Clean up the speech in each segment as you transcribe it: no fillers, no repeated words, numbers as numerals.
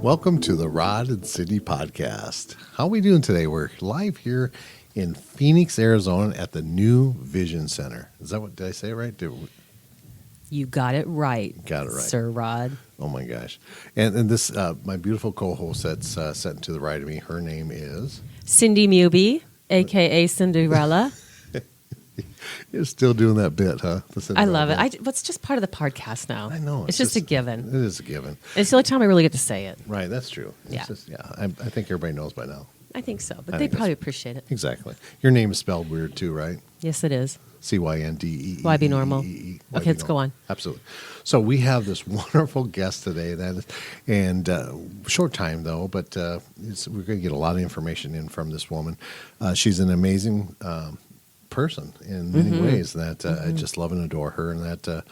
Welcome to the Rod and Cindy podcast. How are we doing today? We're live here in Phoenix, Arizona at the New Vision Center. Is that what, did I say it right? You got it right. Got it right. Sir Rod. Oh my gosh. And this, my beautiful co-host that's sitting to the right of me, her name is? Cindy Muby, a.k.a. Cinderella. You're still doing that bit, huh? I love it. It's just part of the podcast now. I know. It's just a given. It is a given. It's the only time I really get to say it. Right, that's true. Yeah. I think everybody knows by now. I think so, but they probably appreciate it. Exactly. Your name is spelled weird too, right? Yes, it is. Cynde. Why be normal? Okay, let's go on. Absolutely. So we have this wonderful guest today, short time though, but we're going to get a lot of information in from this woman. She's an amazing person in many ways that I just love and adore her, and that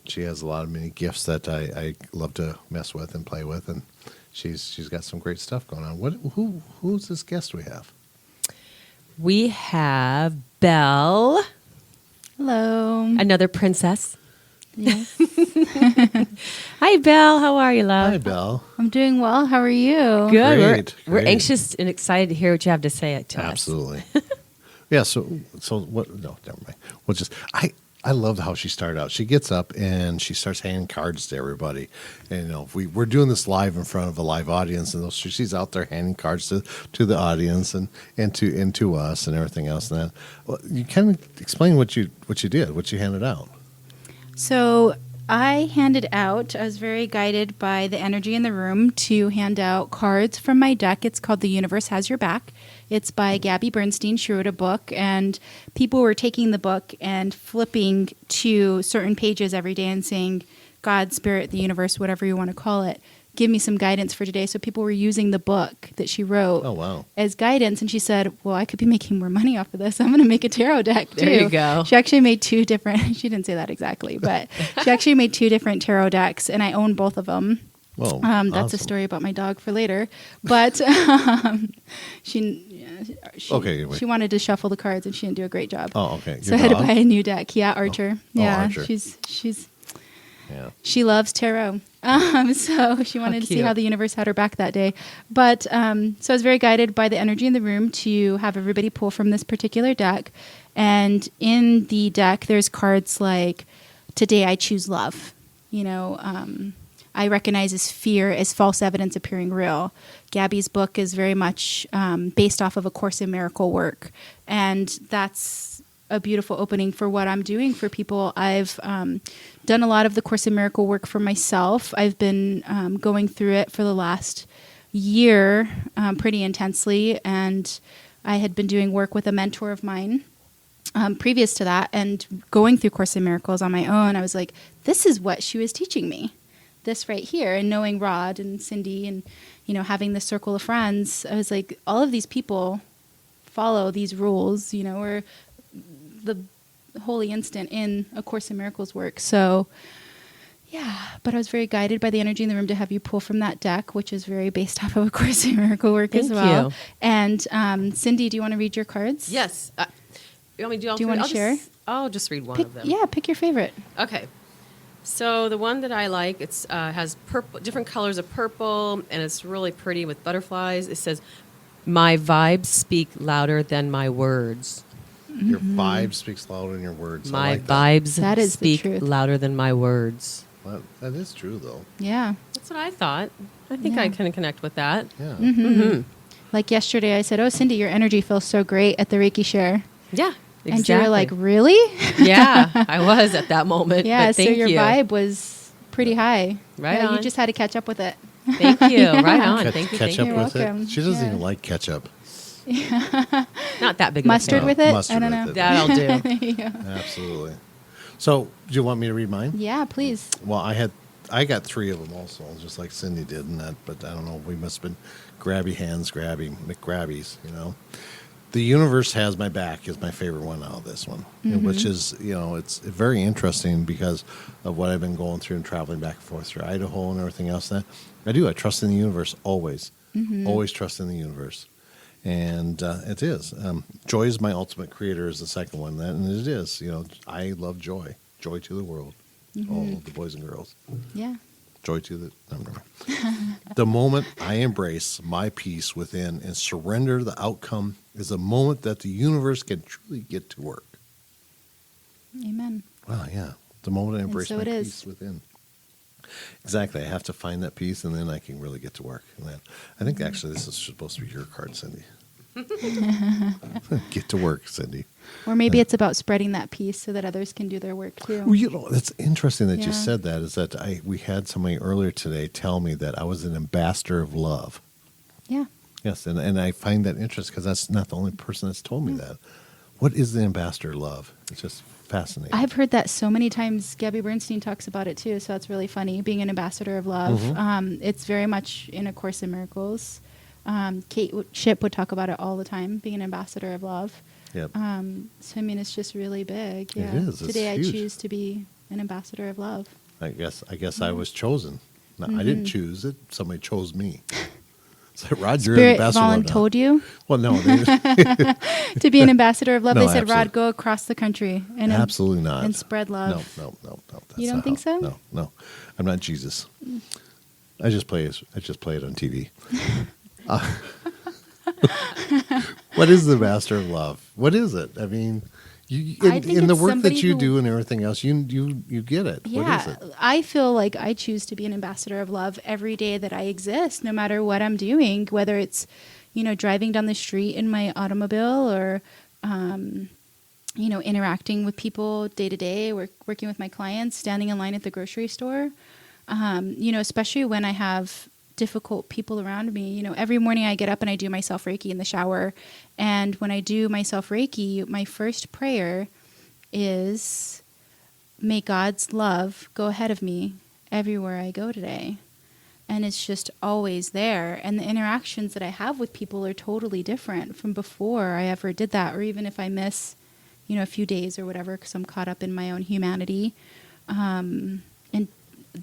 she has a lot of many gifts that I love to mess with and play with, and she's got some great stuff going on. Who's this guest we have? We have Belle. Hello. Another princess. Yes. Hi, Belle. How are you, love? Hi, Belle. I'm doing well. How are you? Good. We're Great. anxious and excited to hear what you have to say to us. Absolutely. Yeah. So what? No, never mind. We'll just I love how she started out. She gets up and she starts handing cards to everybody. And we're doing this live in front of a live audience, and she's out there handing cards to the audience and to us and everything else. And that, well, you kind of explain what you did, what you handed out. So I was very guided by the energy in the room to hand out cards from my deck. It's called The Universe Has Your Back. It's by Gabby Bernstein. She wrote a book, and people were taking the book and flipping to certain pages every day and saying, God, Spirit, the universe, whatever you want to call it, give me some guidance for today. So people were using the book that she wrote as guidance. And she said, well, I could be making more money off of this. I'm going to make a tarot deck too. There you go. She actually made two different, she didn't say that exactly, but she actually made two different tarot decks, and I own both of them. Well, that's awesome. a story about my dog for later. But she wanted to shuffle the cards, and she didn't do a great job. Oh, okay. So I had to buy a new deck. Yeah, Archer. Archer. She loves tarot. So she wanted to see how the universe had her back that day. But so I was very guided by the energy in the room to have everybody pull from this particular deck. And in the deck, there's cards like, today I choose love. I recognize as fear as false evidence appearing real. Gabby's book is very much based off of A Course in Miracle work. And that's a beautiful opening for what I'm doing for people. I've done a lot of the Course in Miracle work for myself. I've been going through it for the last year pretty intensely. And I had been doing work with a mentor of mine previous to that, and going through Course in Miracles on my own. I was like, this is what she was teaching me. This right here, and knowing Rod and Cindy and, having this circle of friends, I was like, all of these people follow these rules, or the holy instant in A Course in Miracles work. So, yeah, but I was very guided by the energy in the room to have you pull from that deck, which is very based off of A Course in Miracle work as well. Thank you. And Cindy, do you want to read your cards? Yes. You want me to do all three? Do you want to share? I'll just read one of them. Yeah, pick your favorite. Okay. So the one that I like, it's has different colors of purple, and it's really pretty with butterflies. It says, "My vibes speak louder than my words." Your vibe speaks louder than your words. My like that. vibes speak louder than my words. Well, that is true, though. Yeah. That's what I thought. I think I can connect with that. Yeah. Mm-hmm. Like yesterday, I said, "Oh, Cindy, your energy feels so great at the Reiki share." Yeah. Exactly. And you were like, really? Yeah, I was at that moment. Yeah, but so your vibe was pretty high. Right on. You just had to catch up with it. Thank you. Yeah. Right on. Thank you. Catch up You're with welcome. it. She doesn't Yeah. even like ketchup. Not that big of Mustard a with it? Mustard I don't with know. it. That'll do. There you go. Absolutely. So, do you want me to read mine? Yeah, please. Well, I got three of them also, just like Cindy did, but I don't know. We must have been grabby hands, McGrabbies, The Universe Has My Back is my favorite one out of this one, which is, it's very interesting because of what I've been going through and traveling back and forth through Idaho and everything else. That I trust in the universe always, always trust in the universe. And it is. Joy is my ultimate creator is the second one. And it is, I love joy. Joy to the world. All of the boys and girls. Yeah. Joy to the the moment I embrace my peace within and surrender the outcome is a moment that the universe can truly get to work. Amen. Wow, yeah. The moment I embrace so my it is. peace within. Exactly. I have to find that peace, and then I can really get to work. And then, I think actually this is supposed to be your card, Cindy. Get to work, Cindy. Or maybe it's about spreading that peace so that others can do their work too. Well, you know, that's interesting that you Yeah. said that. Is that we had somebody earlier today tell me that I was an ambassador of love. Yeah. Yes, and I find that interesting because that's not the only person that's told me that. What is the ambassador of love? It's just fascinating. I've heard that so many times. Gabby Bernstein talks about it too, so that's really funny. Being an ambassador of love, it's very much in A Course in Miracles. Kate Shipp would talk about it all the time, being an ambassador of love. Yep. So I mean, it's just really big. Yeah. is. It's Today huge. I choose to be an ambassador of love. I guess I was chosen. No, I didn't choose it. Somebody chose me. So Rod, you're an Spirit ambassador. of love now. told you Well, no, they, to be an ambassador of love. No, They said, absolutely. Rod, go across the country and absolutely not. and spread love. No. That's You don't not think how- so? No. I'm not Jesus. I just play it on TV. What is the master of love? What is it? I mean, I think in the it's work somebody that you who- do and everything else, you get it. Yeah, What is it? I feel like I choose to be an ambassador of love every day that I exist, no matter what I'm doing, whether it's, driving down the street in my automobile or, interacting with people day to day, working with my clients, standing in line at the grocery store, especially when I have difficult people around me. Every morning I get up and I do my self-Reiki in the shower. And when I do my self-Reiki, my first prayer is, may God's love go ahead of me everywhere I go today. And it's just always there. And the interactions that I have with people are totally different from before I ever did that. Or even if I miss, a few days or whatever, because I'm caught up in my own humanity. And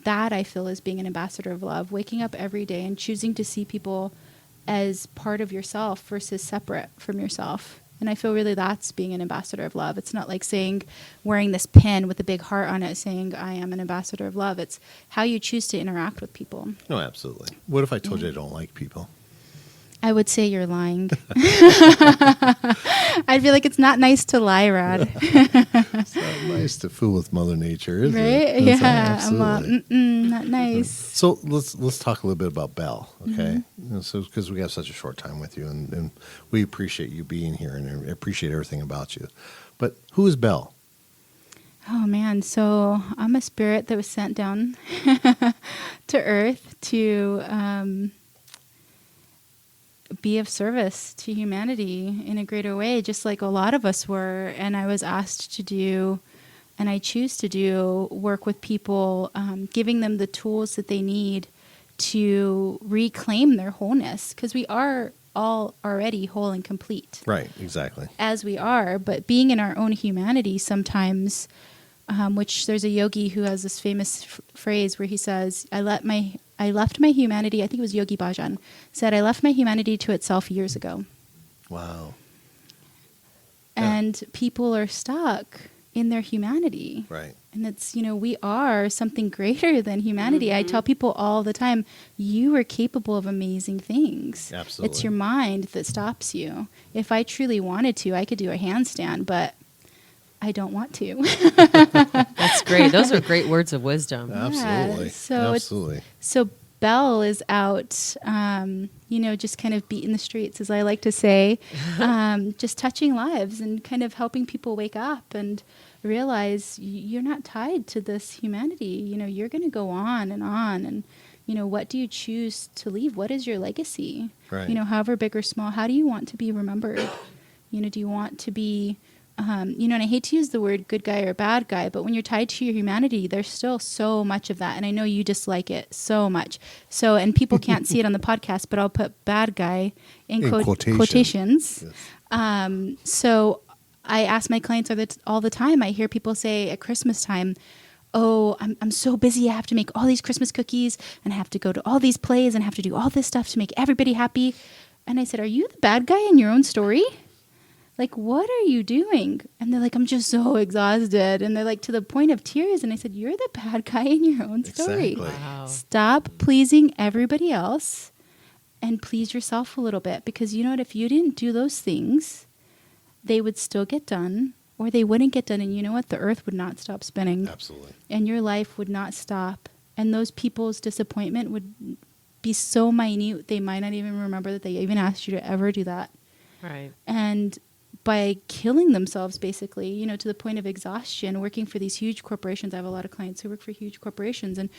that I feel is being an ambassador of love, waking up every day and choosing to see people as part of yourself versus separate from yourself. And I feel really that's being an ambassador of love. It's not like wearing this pin with a big heart on it saying, I am an ambassador of love. It's how you choose to interact with people. No, absolutely. What if I told you I don't like people? I would say you're lying. I'd feel like it's not nice to lie, Rod. It's not nice to fool with Mother Nature, is Right? it? Yeah. I'm Absolutely. not nice. So let's talk a little bit about Belle, okay? Mm-hmm. So because we have such a short time with you, and we appreciate you being here, and appreciate everything about you. But who is Belle? Oh, man. So I'm a spirit that was sent down to Earth to be of service to humanity in a greater way, just like a lot of us were. And I was asked to do, and I choose to do, work with people, giving them the tools that they need to reclaim their wholeness, because we are all already whole and complete. Right, exactly. As we are, but being in our own humanity sometimes, which there's a yogi who has this famous phrase where he says, I left my humanity, I think it was Yogi Bhajan, said, I left my humanity to itself years ago. Wow. And people are stuck in their humanity. Right. And it's, we are something greater than humanity. I tell people all the time, you are capable of amazing things. Absolutely. It's your mind that stops you. If I truly wanted to, I could do a handstand, but I don't want to. That's great. Those are great words of wisdom. Absolutely. So Absolutely. So Belle is out, just kind of beating the streets, as I like to say, just touching lives and kind of helping people wake up and realize you're not tied to this humanity. You're going to go on. And, what do you choose to leave? What is your legacy? Right. However big or small, how do you want to be remembered? Do you want to be... and I hate to use the word good guy or bad guy, but when you're tied to your humanity, there's still so much of that. And I know you dislike it so much. So, and people can't see it on the podcast, but I'll put bad guy in quotations. Yes. So I ask my clients all the time. I hear people say at Christmas time, oh, I'm so busy. I have to make all these Christmas cookies and I have to go to all these plays and have to do all this stuff to make everybody happy. And I said, are you the bad guy in your own story? Like, what are you doing? And they're like, I'm just so exhausted. And they're like, to the point of tears. And I said, you're the bad guy in your own story. Exactly. Wow. Stop pleasing everybody else and please yourself a little bit. Because you know what? If you didn't do those things, they would still get done, or they wouldn't get done. And you know what? The earth would not stop spinning. Absolutely. And your life would not stop. And those people's disappointment would be so minute, they might not even remember that they even asked you to ever do that. Right. And by killing themselves, basically, you know, to the point of exhaustion, working for these huge corporations. I have a lot of clients who work for huge corporations and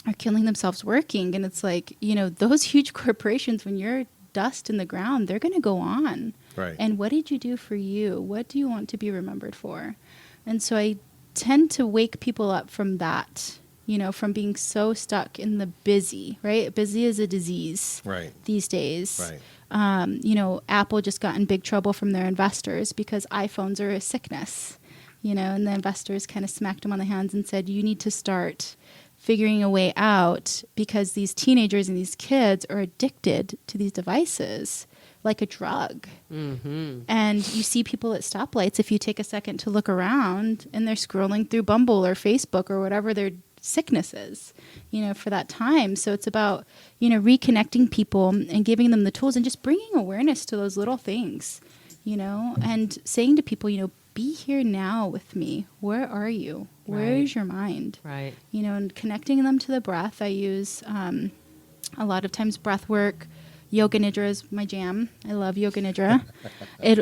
are killing themselves working. And it's like, you know, those huge corporations, when you're dust in the ground, they're going to go on. Right. And what did you do for you? What do you want to be remembered for? And so I tend to wake people up from that, you know, from being so stuck in the busy, right? Busy is a disease Right. these days. Right. You know, Apple just got in big trouble from their investors because iPhones are a sickness, you know, and the investors kind of smacked them on the hands and said, you need to start figuring a way out because these teenagers and these kids are addicted to these devices like a drug. Mm-hmm. And you see people at stoplights, if you take a second to look around, and they're scrolling through Bumble or Facebook or whatever their sickness is, you know, for that time. So it's about, you know, reconnecting people and giving them the tools and just bringing awareness to those little things, you know, and saying to people, you know, be here now with me. Where are you? Where Right. is your mind? Right. You know, and connecting them to the breath. I use a lot of times breath work. Yoga Nidra is my jam. I love Yoga Nidra.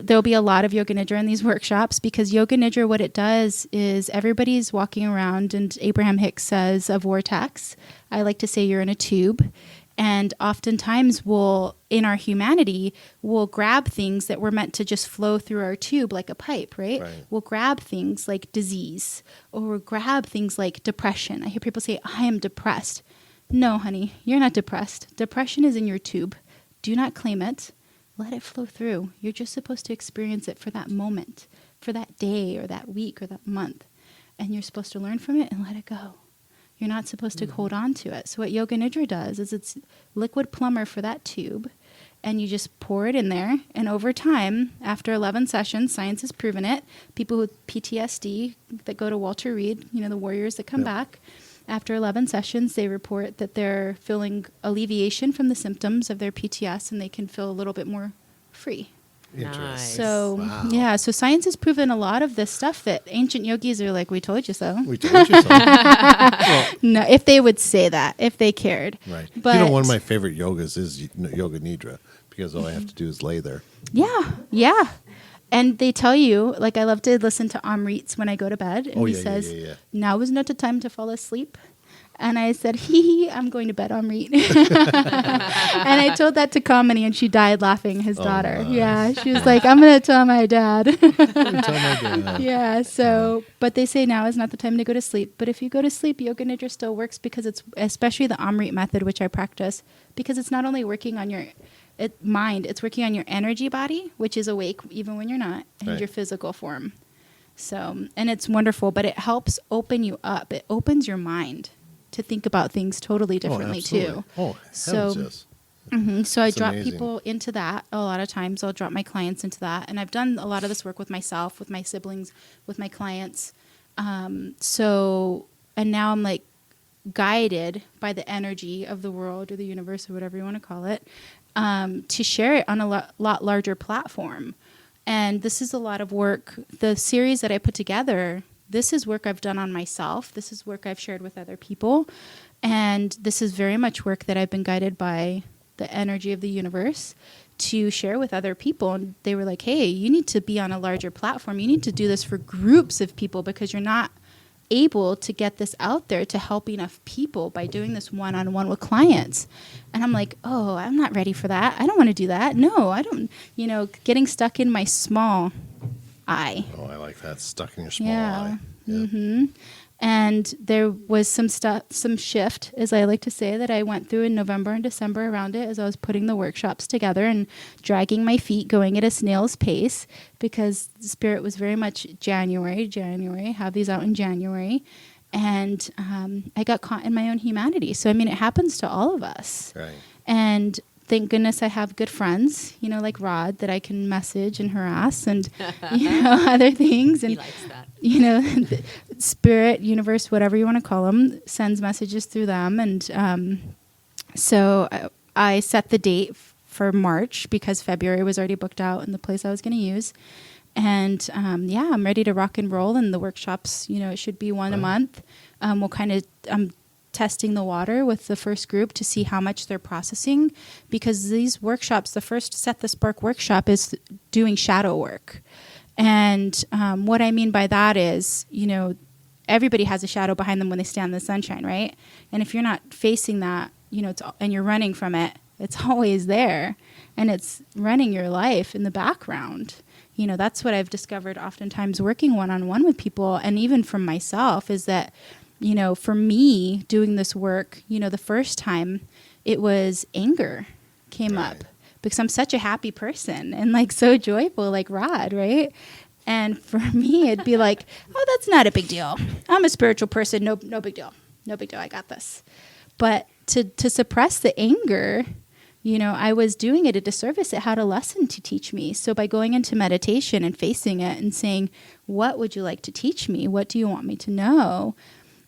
There'll be a lot of Yoga Nidra in these workshops because Yoga Nidra, what it does is everybody's walking around, and Abraham Hicks says a vortex. I like to say you're in a tube. And oftentimes in our humanity, we'll grab things that were meant to just flow through our tube like a pipe, right? Right. We'll grab things like disease, or we'll grab things like depression. I hear people say, I am depressed. No, honey, you're not depressed. Depression is in your tube. Do not claim it. Let it flow through. You're just supposed to experience it for that moment, for that day or that week or that month. And you're supposed to learn from it and let it go. You're not supposed to hold on to it. So what Yoga Nidra does is it's liquid plumber for that tube, and you just pour it in there. And over time, after 11 sessions, science has proven it, people with PTSD that go to Walter Reed, you know, the warriors that come back, after 11 sessions, they report that they're feeling alleviation from the symptoms of their PTS, and they can feel a little bit more free. Interesting. Nice. So, Wow. yeah, so science has proven a lot of this stuff that ancient yogis are like, we told you so. We told you so. Well, No, if they would say that, if they cared. right. But You know, one of my favorite yogas is Yoga Nidra because all I have to do is lay there. Yeah, yeah. And they tell you, like, I love to listen to Amrits when I go to bed. And Oh, he yeah, says, yeah. now is not the time to fall asleep. And I said, I'm going to bed, Amrit. And I told that to Kamini, and she died laughing, his daughter. nice. Yeah, she was like, I'm going to tell my dad. Tell my dad. Yeah, so, but they say now is not the time to go to sleep. But if you go to sleep, Yoga Nidra still works because it's, especially the Amrit method, which I practice, because it's not only working on your mind, it's working on your energy body, which is awake even when you're not, and Right. your physical form. So, and it's wonderful, but it helps open you up. It opens your mind to think about things totally differently absolutely. too. Oh, So- heavens, yes. So I It's drop amazing. people into that. A lot of times I'll drop my clients into that. And I've done a lot of this work with myself, with my siblings, with my clients. And now I'm like guided by the energy of the world or the universe or whatever you want to call it, to share it on a lot larger platform. And this is a lot of work. The series that I put together, this is work I've done on myself. This is work I've shared with other people. And this is very much work that I've been guided by the energy of the universe to share with other people. And they were like, hey, you need to be on a larger platform. You need to do this for groups of people because you're not able to get this out there to help enough people by doing this one-on-one with clients. And I'm like, oh, I'm not ready for that. I don't want to do that. No, I don't, getting stuck in my small eye. Oh, I like that. Stuck in your small Yeah. eye. Yeah. hmm And there was some shift, as I like to say, that I went through in November and December around it as I was putting the workshops together and dragging my feet, going at a snail's pace, because the spirit was very much January, have these out in January. And I got caught in my own humanity. So, I mean, it happens to all of us. Right. And thank goodness I have good friends, like Rod, that I can message and harass and, other things. And, He likes that. the spirit, universe, whatever you want to call them, sends messages through them. And so I set the date for March because February was already booked out in the place I was going to use. And I'm ready to rock and roll. And the workshops, it should be one a month. I'm testing the water with the first group to see how much they're processing, because these workshops, the first Set the Spark workshop is doing shadow work. And what I mean by that is, everybody has a shadow behind them when they stand in the sunshine, right? And if you're not facing that, and you're running from it, it's always there, and it's running your life in the background. That's what I've discovered oftentimes working one-on-one with people, and even from myself, is that, for me doing this work, the first time it was anger came up because I'm such a happy person and like so joyful, like Rod, right? And for me, it'd be like, oh, that's not a big deal. I'm a spiritual person. No big deal. No big deal. I got this. But to suppress the anger, I was doing it a disservice. It had a lesson to teach me. So by going into meditation and facing it and saying, what would you like to teach me? What do you want me to know?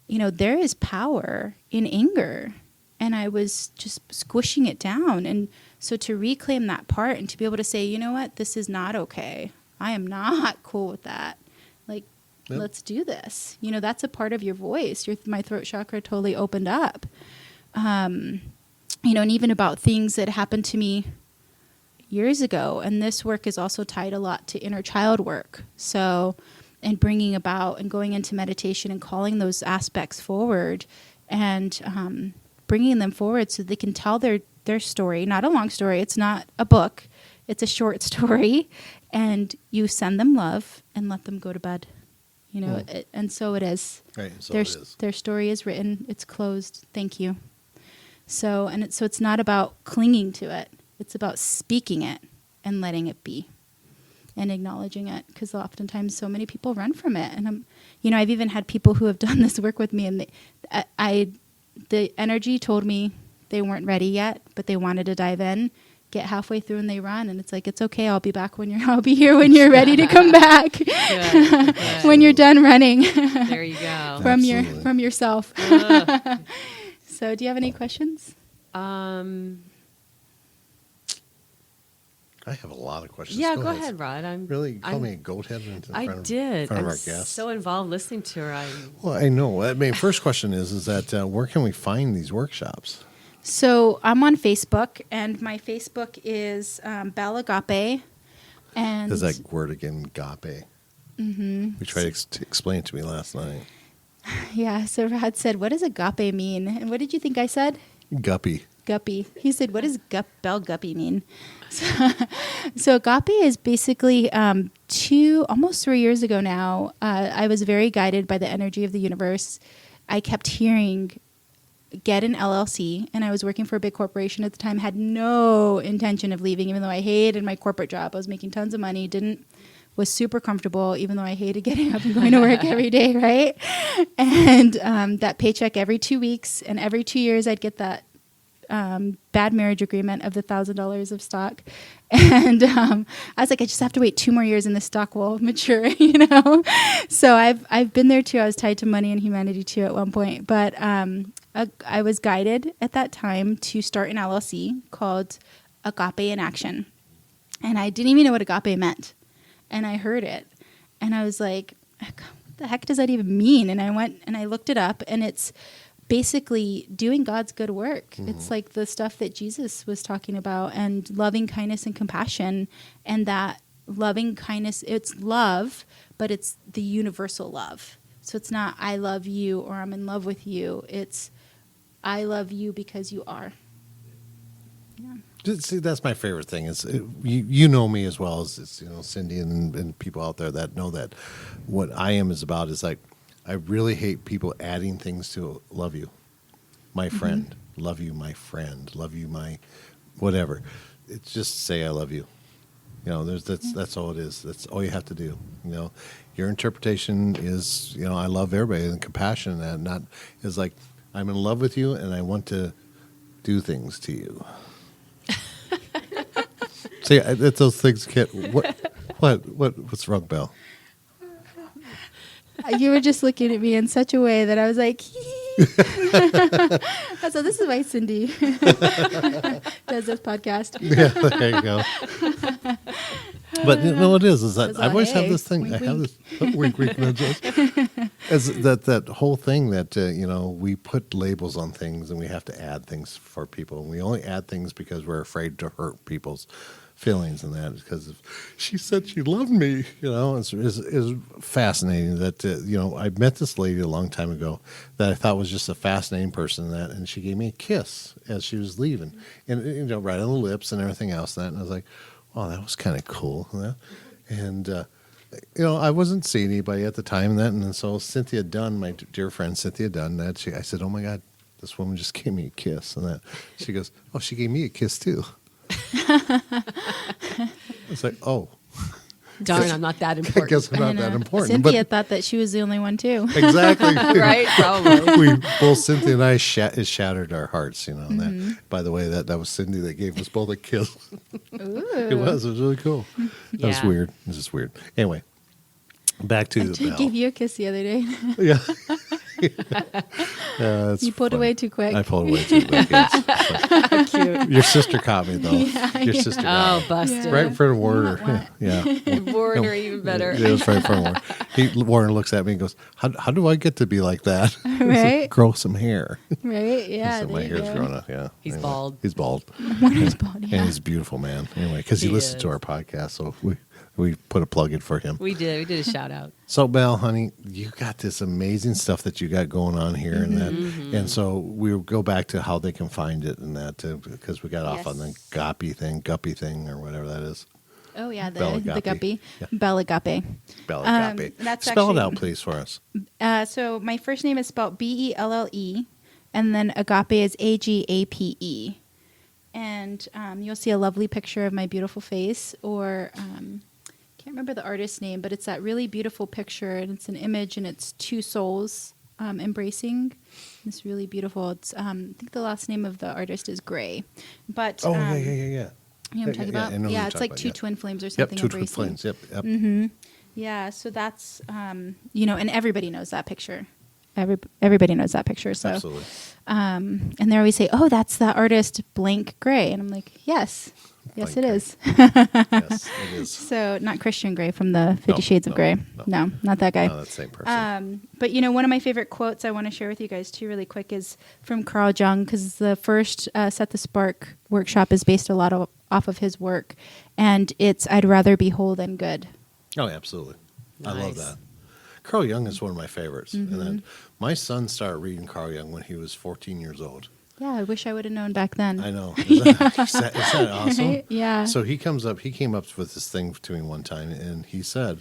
There is power in anger. And I was just squishing it down. And so to reclaim that part and to be able to say, you know what, this is not okay. I am not cool with that. Like, let's do this. That's a part of your voice. My throat chakra totally opened up. And even about things that happened to me years ago. And this work is also tied a lot to inner child work. So, and bringing about and going into meditation and calling those aspects forward and bringing them forward so they can tell their story, not a long story. It's not a book. It's a short story. And you send them love and let them go to bed. And so it is. Right, so their, it is. Their story is written. It's closed. Thank you. So it's not about clinging to it. It's about speaking it and letting it be and acknowledging it, because oftentimes so many people run from it. And I've even had people who have done this work with me, and the energy told me they weren't ready yet, but they wanted to dive in, get halfway through, and they run. And it's like, it's okay. I'll be here when you're ready to come back. Good. When you're done running. There you go. from yourself. So do you have any questions? I have a lot of questions. Yeah, go ahead, Rod. Really? You call me a goat head in front of our guests? So involved listening to her. Well, I know. I mean, first question is that where can we find these workshops? So I'm on Facebook, and my Facebook is Belle Agape. And Is that word again, agape? Mm-hmm. You tried to explain it to me last night. Yeah, so Rod said, what does agape mean? And what did you think I said? Guppy. Guppy. He said, what does Belle Guppy mean? So agape is basically almost 3 years ago now, I was very guided by the energy of the universe. I kept hearing, get an LLC, and I was working for a big corporation at the time, had no intention of leaving, even though I hated my corporate job. I was making tons of money, was super comfortable, even though I hated getting up and going to work every day, right? And that paycheck every 2 weeks, and every 2 years I'd get that bad marriage agreement of the $1,000 of stock. And I was like, I just have to wait 2 more years and this stock will mature, So I've been there too. I was tied to money and humanity too at one point. But I was guided at that time to start an LLC called Agape in Action. And I didn't even know what agape meant. And I heard it. And I was like, what the heck does that even mean? And I went and I looked it up, and it's basically doing God's good work. Mm-hmm. It's like the stuff that Jesus was talking about, and loving kindness and compassion. And that loving kindness, it's love, but it's the universal love. So it's not I love you or I'm in love with you. It's I love you because you are. Yeah. See, that's my favorite thing. Is you know me as well as Cindy and people out there that know that what I am is about is like, I really hate people adding things to love you, my friend, mm-hmm. Love you, my friend, love you, my whatever. It's just say I love you. That's all it is. That's all you have to do. Your interpretation is I love everybody, and compassion, and not is like I'm in love with you and I want to do things to you. See, it's those things. What's wrong, Belle? You were just looking at me in such a way that I was like, so this is why Cindy does this podcast. Yeah, there you go. But you know what it is that I always have this thing. Wink, I have wink. this wink, wink, nudges. Is that whole thing that we put labels on things and we have to add things for people, and we only add things because we're afraid to hurt people's feelings, and that because if she said she loved me, is fascinating. That I met this lady a long time ago that I thought was just a fascinating person, and she gave me a kiss as she was leaving, and right on the lips and everything else. And I was like, oh, that was kind of cool. And I wasn't seeing anybody at the time, and so Cynthia Dunn, my dear friend Cynthia Dunn, I said, oh my God, this woman just gave me a kiss, and she goes, oh, she gave me a kiss too. It's like, oh, Darn, I'm not that I important. guess I'm not that important. Cynthia thought that she was the only one too. Exactly. Right? Probably. Both Cynthia and I it shattered our hearts, and that, by the way, that was Cindy that gave us both a kiss. It was really cool. That was Yeah. weird. It was just weird. Anyway, back to the I bell. gave you a kiss the other day. Yeah. That's You pulled funny. away too quick. I pulled away too quick. Yes. Cute. Your sister caught me though. Yeah, Your yeah. sister got Oh, me. busted. Right in front of Warner. What? Yeah. Warner, even better. Yeah, it was right in front of Warner. Warner looks at me and goes, how do I get to be like that? I said, Right? grow some hair. Right? Yeah. So there my you hair's go. growing up, yeah. He's Anyway, bald. He's bald. Warner's bald, And yeah. he's a beautiful man. Anyway, because he He listens to is. our podcast, so we put a plug in for him. We did a shout out. So, Belle, honey, you got this amazing stuff that you got going on here, and that, and so we'll go back to how they can find it, and that because we got off on the guppy thing, or whatever that is. Oh, yeah, Bell the agape. guppy. Yeah. Bell agape. Belle agape. That's Spell it actually- out, please, for us. So my first name is spelled Belle, and then agape is Agape. And you'll see a lovely picture of my beautiful face, or can't remember the artist's name, but it's that really beautiful picture, and it's an image, and it's two souls embracing. It's really beautiful. It's I think the last name of the artist is Gray, but Oh, You yeah. know what I'm talking about? I know what Yeah, you're it's talking like about, two yeah. twin flames or Yep, something two twin embracing. flames. Yep. Yeah, so that's and everybody knows that picture. Everybody knows that picture. So Absolutely. and they always say, "Oh, that's the artist blank Gray," and I'm like, "Yes, yes, Blank it Gray. is." Yes, it is. So not Christian Grey from the 50 No, Shades of no, Grey. no. No, not that guy. No, that's the same person. But one of my favorite quotes I want to share with you guys too, really quick, is from Carl Jung, because the first Set the Spark workshop is based a lot off of his work, and it's "I'd rather be whole than good." Oh, absolutely. I love Nice. that. Carl Jung is one of my favorites. And then my son started reading Carl Jung when he was 14 years old. Yeah, I wish I would have known back then. I know. Is that awesome? Right? Yeah. So he came up with this thing to me one time, and he said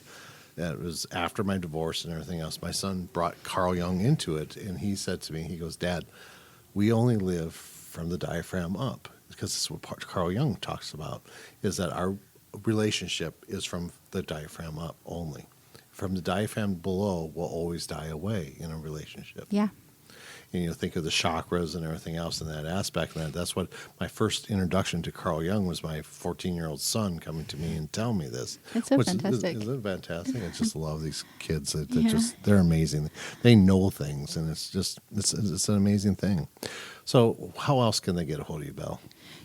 that it was after my divorce and everything else. My son brought Carl Jung into it, and he said to me, he goes, "Dad, we only live from the diaphragm up," because this is what Carl Jung talks about, is that our relationship is from the diaphragm up only. From the diaphragm below will always die away in a relationship. Yeah. And think of the chakras and everything else in that aspect. And that's what my first introduction to Carl Jung was, my 14-year-old son coming to me and telling me this. That's so fantastic. Isn't it fantastic? I just love these kids. Yeah. They're amazing. They know things, and it's an amazing thing. So how else can they get a hold of you, Belle?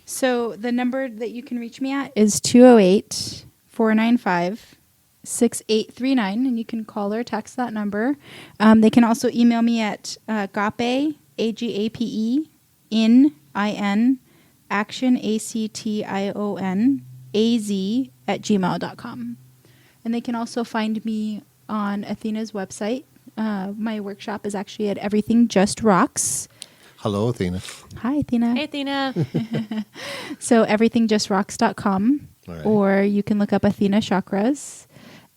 So the number that you can reach me at is 208-495-6839, and you can call or text that number. They can also email me at agape, AGAPE, action, ACTION, AZ @gmail.com. And they can also find me on Athena's website. My workshop is actually at Everything Just Rocks. Hello, Athena. Hi, Athena. Hey, Athena. So everythhingjusrocks.com, All right. or you can look up Athena Chakras,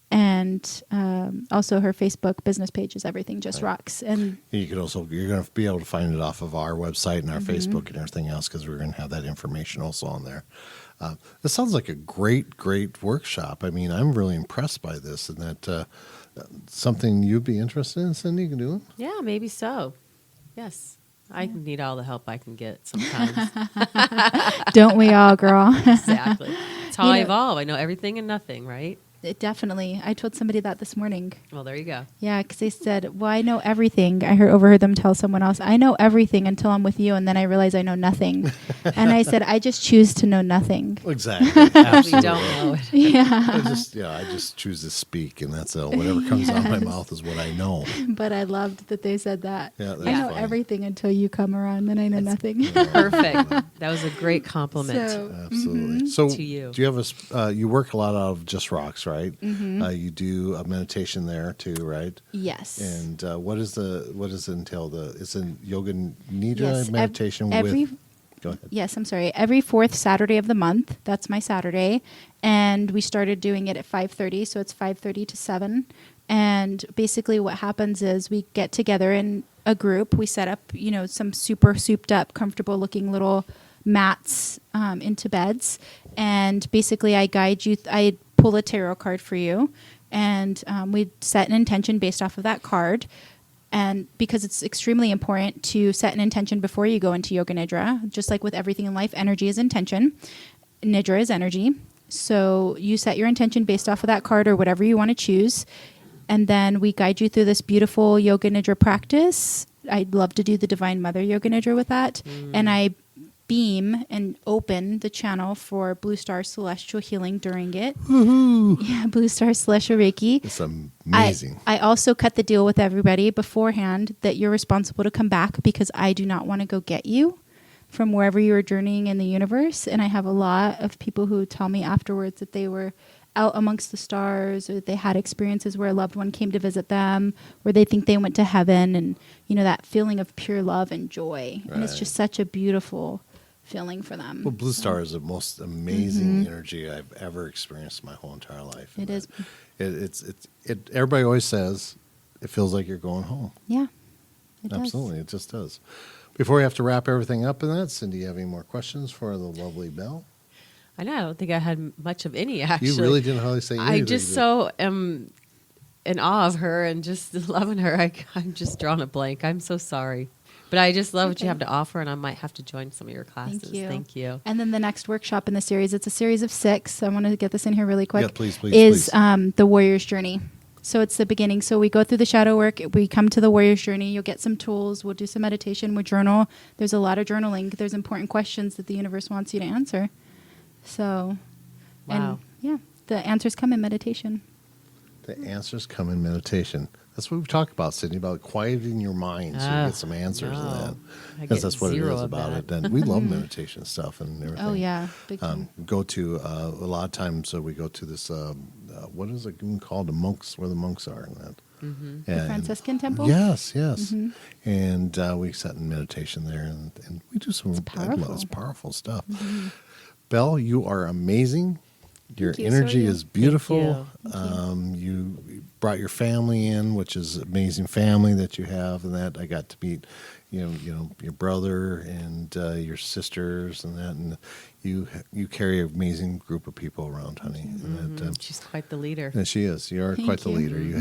and also her Facebook business page is Everything Just Rocks. And you're going to be able to find it off of our website and our Facebook and everything else, because we're going to have that information also on there. This sounds like a great, great workshop. I mean, I'm really impressed by this, and that something you'd be interested in, Cindy, you can do it? Yeah, maybe so. Yes. I need all the help I can get sometimes. don't we all, girl? Exactly. It's how I evolve. I know everything and nothing, right? Definitely. I told somebody that this morning. Well, there you go. Yeah, because they said, well, I know everything. Overheard them tell someone else, I know everything until I'm with you, and then I realize I know nothing. And I said, I just choose to know nothing. Exactly. We Absolutely. don't know it. Yeah. I just choose to speak, and that's whatever comes out of my mouth is what I know. But I loved that they said that. Yeah, that's I know funny. everything until you come around, then I know nothing. Perfect. That was a great compliment. So, Absolutely. So, To you. do you have you work a lot out of Just Rocks, right? You do a meditation there too, right? yes. And what does it entail? It's a yoga nidra Yes, meditation every- with. Go ahead. Yes, I'm sorry. Every fourth Saturday of the month, that's my Saturday, and we started doing it at 5:30, so it's 5:30 to 7. And basically what happens is we get together in a group. We set up, some super souped up, comfortable looking little mats into beds. And basically I guide you. I pull a tarot card for you. And we set an intention based off of that card. And because it's extremely important to set an intention before you go into Yoga Nidra, just like with everything in life, energy is intention. Nidra is energy. So you set your intention based off of that card or whatever you want to choose. And then we guide you through this beautiful Yoga Nidra practice. I'd love to do the Divine Mother Yoga Nidra with that. And I beam and open the channel for Blue Star Celestial Healing during it. Yeah, Blue Star Celestial Reiki. It's amazing. I also cut the deal with everybody beforehand that you're responsible to come back because I do not want to go get you from wherever you are journeying in the universe. And I have a lot of people who tell me afterwards that they were out amongst the stars, or that they had experiences where a loved one came to visit them, where they think they went to heaven, and that feeling of pure love and joy. And it's Right. just such a beautiful feeling for them. Well, Blue Star is the most amazing energy I've ever experienced in my whole entire life. It is. It. Everybody always says it feels like you're going home. Yeah, it does. Absolutely, it just does. Before we have to wrap everything up in that, Cindy, you have any more questions for the lovely Belle? I know. I don't think I had much of any, actually. You really didn't hardly say anything. I just so am in awe of her and just loving her. I'm just drawing a blank. I'm so sorry. But I just love what you have to offer, and I might have to join some of your classes. Thank you. you. And then the next workshop in the series, it's a series of 6. I want to get this in here really quick. Yeah, please, Is please. the Warrior's Journey. So it's the beginning. So we go through the shadow work. We come to the Warrior's Journey. You'll get some tools. We'll do some meditation. We'll journal. There's a lot of journaling. There's important questions that the universe wants you to answer. So, Wow. and the answers come in meditation. The answers come in meditation. That's what we've talked about, Sydney, about quieting your mind so you get some answers in that. I Because get that's what it zero is of about that. it. And we love meditation stuff and everything. Oh, yeah. Big time. Go to a lot of times. We go to this. What is it called? The monks, where the monks are, and that. The Franciscan temple? Yes. And we sat in meditation there, and we do some. powerful. It's powerful stuff. Belle, you are amazing. Your Thank you. So are energy you. is beautiful. Thank You brought your family in, which is amazing family that you have, and that I got to meet, your brother and your sisters and that, and you carry an amazing group of people around, honey. And that, She's quite the leader. and she is. You are Thank quite the you. leader. You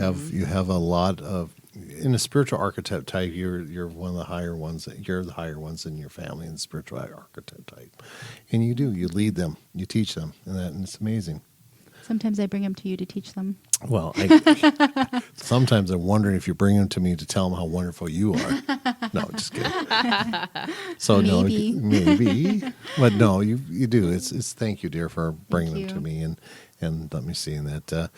have a lot of. In the spiritual archetype type, you're one of the higher ones. You're the higher ones in your family in the spiritual archetype type, and you lead them, you teach them, and it's amazing. Sometimes I bring them to you to teach them. Well, sometimes I'm wondering if you bring them to me to tell them how wonderful you are. No, just kidding. So Maybe. no, maybe, but no, you do. It's thank you, dear, for bringing them you. to me, and let me see that.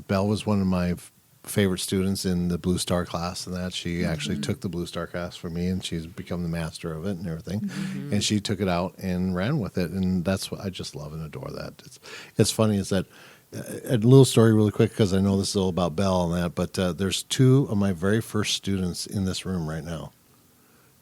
Belle was one of my favorite students in the Blue Star class, and that she actually took the Blue Star class for me, and she's become the master of it and everything. And she took it out and ran with it, and that's what I just love and adore. That it's funny is that a little story really quick, because I know this is all about Belle and that, but there's 2 of my very first students in this room right now.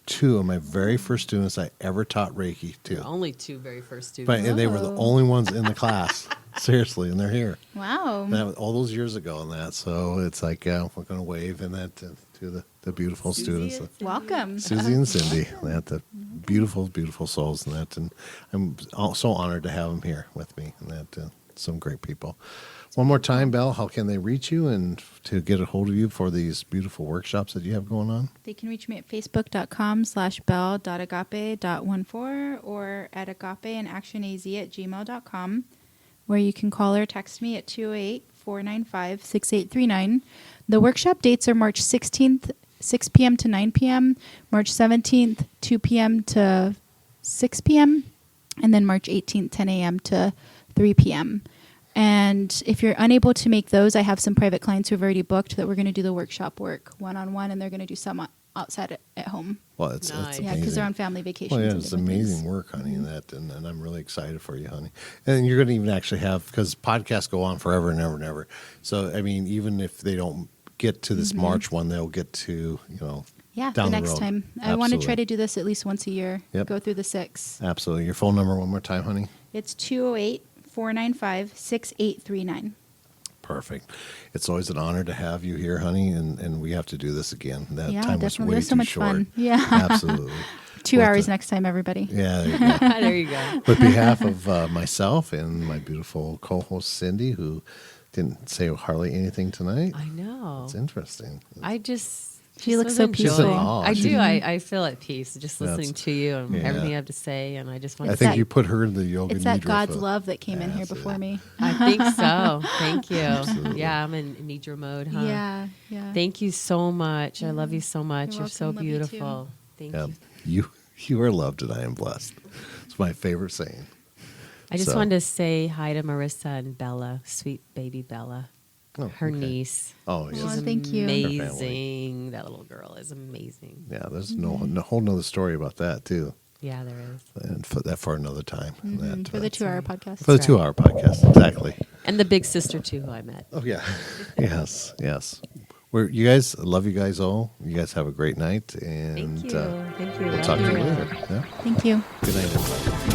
2 of my very first students I ever taught Reiki to. Only 2 very first students. But and they were the only ones in the class. Seriously, and they're here. Wow. That was all those years ago and that. So it's like we're going to wave and that to the beautiful students. Welcome. Susie and Cindy, that the beautiful, beautiful souls and that. And I'm so honored to have them here with me and that. Some great people. One more time, Belle, how can they reach you and to get a hold of you for these beautiful workshops that you have going on? They can reach me at facebook.com/bell.agape.14 or at agapeandactionaz@gmail.com. where you can call or text me at 208-495-6839. The workshop dates are March 16th, 6 p.m. to 9 p.m., March 17th, 2 p.m. to 6 p.m., and then March 18th, 10 a.m. to 3 p.m. And if you're unable to make those, I have some private clients who have already booked that we're going to do the workshop work one-on-one, and they're going to do some outside at home. Well, it's Nice. Yeah, amazing. because they're on family vacations. Well, yeah, and it's different amazing things. work, honey, and I'm really excited for you, honey. And you're going to even actually have, because podcasts go on forever and ever and ever. So, I mean, even if they don't get to this March one, they'll get to, Yeah, down the the next road. time. I want to try Absolutely. to do this at least once a year. Yep. Go through the 6. Absolutely. Your phone number one more time, honey. It's 208-495-6839. Perfect. It's always an honor to have you here, honey, and we have to do this again. That Yeah, time was definitely. way It was so too much short. fun. Yeah. Absolutely. 2 Well, hours next time, everybody. Yeah, there you go. There you go. With behalf of myself and my beautiful co-host Cindy, who didn't say hardly anything tonight. I know. It's interesting. I just. She looks was so enjoying- peaceful. Aw, I she's- do. I feel at peace just listening That's- to you and yeah. everything you have to say, and I just want I to think say you put her in the yoga It's that nidra God's for- love that came in here That's it. before me. I think so. Thank you. Absolutely. Yeah, I'm in Nidra mode, huh? Yeah, yeah. Thank you so much. I love you so much. You're You're so welcome. Love you too. beautiful. Thank Yeah, you. you are loved and I am blessed. It's my favorite saying. I just So- wanted to say hi to Marissa and Bella, sweet baby Bella, Oh, her okay. niece. Oh, Well, yes. thank you. Amazing. That little girl is amazing. Yeah, there's no whole nother story about that, too. Yeah, there is. And for that for another time. That, For the 2-hour podcast. for the That's 2-hour podcast, exactly. And the big sister too, who I met. Oh, yeah. Yes, yes. You guys, I love you guys all. You guys have a great night. And Thank you. Thank you. we'll Love talk to you you. later. Yeah. Thank you. Good night, everybody.